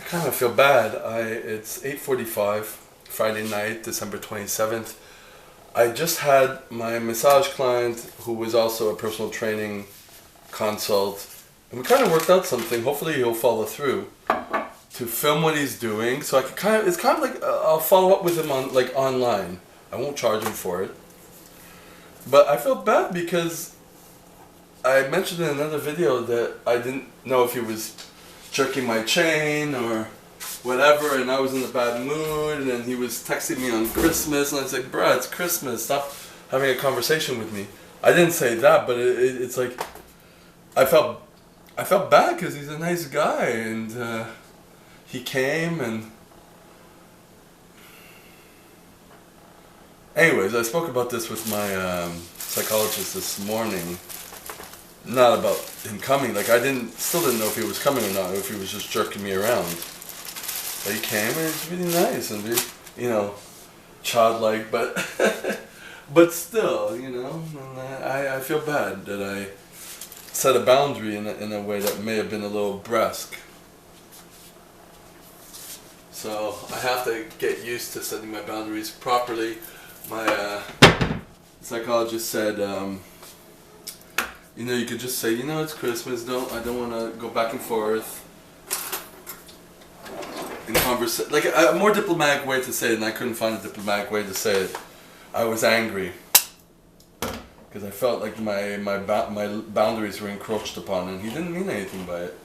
kind of feel bad. It's 8:45 Friday night, December 27th. I just had my massage client, who was also a personal training consult, and we kind of worked out something. Hopefully he'll follow through to film what he's doing, so I could it's kind of like I'll follow up with him on online. I won't charge him for it, but I feel bad because I mentioned in another video that I didn't know if he was jerking my chain or whatever, and I was in a bad mood, and he was texting me on Christmas, and I was like, bruh, it's Christmas, stop having a conversation with me. I didn't say that, but it's like, I felt bad because he's a nice guy, and he came, and anyways, I spoke about this with my psychologist this morning. Not about him coming, like still didn't know if he was coming or not, or if he was just jerking me around. But he came, and it's really nice and really, childlike, but but still, and I feel bad that I set a boundary in a way that may have been a little brusque. So I have to get used to setting my boundaries properly. My psychologist said, you could just say, it's Christmas. I don't want to go back and forth in conversation. Like a more diplomatic way to say it, and I couldn't find a diplomatic way to say it. I was angry because I felt like my boundaries were encroached upon, and he didn't mean anything by it.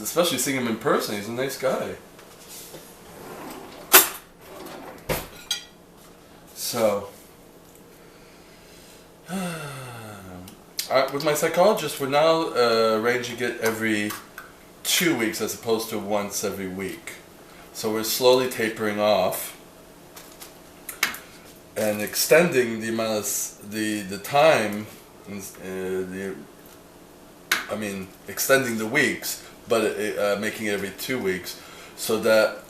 Especially seeing him in person, he's a nice guy. So. With my psychologist, we're now arranging it every 2 weeks as opposed to once every week. So we're slowly tapering off and extending the amount of the time. Extending the weeks, but making it every 2 weeks, so that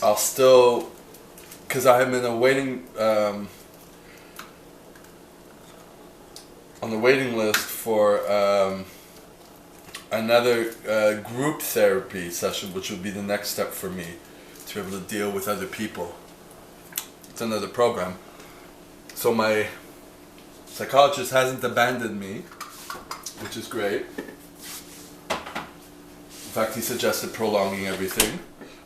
I'll still, because I am in a waiting. On the waiting list for another group therapy session, which would be the next step for me to be able to deal with other people. It's another program. So my psychologist hasn't abandoned me, which is great. In fact, he suggested prolonging everything,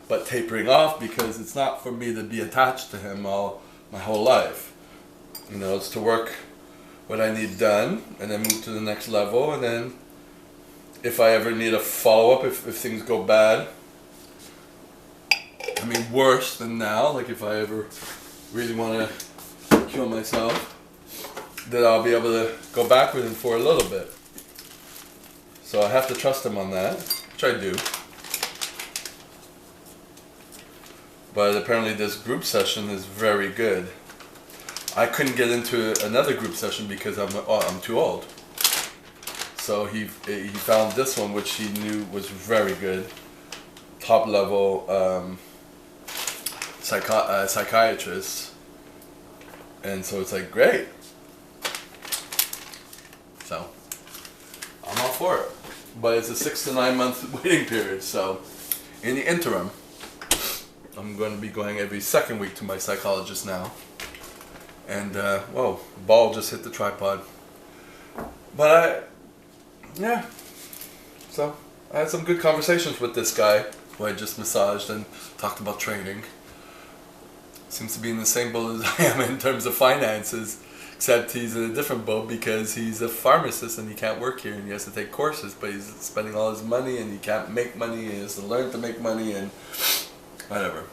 but tapering off, because it's not for me to be attached to him my whole life. It's to work what I need done, and then move to the next level, and then if I ever need a follow-up, if things go bad, worse than now, like if I ever really want to kill myself, then I'll be able to go back with him for a little bit. So I have to trust him on that, which I do. But apparently this group session is very good. I couldn't get into another group session because I'm too old. So he found this one, which he knew was very good, top level psychiatrist, and so it's like great. So I'm all for it, but it's a 6 to 9 month waiting period. So in the interim, I'm going to be going every second week to my psychologist now. And, whoa, ball just hit the tripod. But so I had some good conversations with this guy who I just massaged and talked about training. Seems to be in the same boat as I am in terms of finances, except he's in a different boat because he's a pharmacist and he can't work here and he has to take courses, but he's spending all his money and he can't make money and he has to learn to make money and whatever.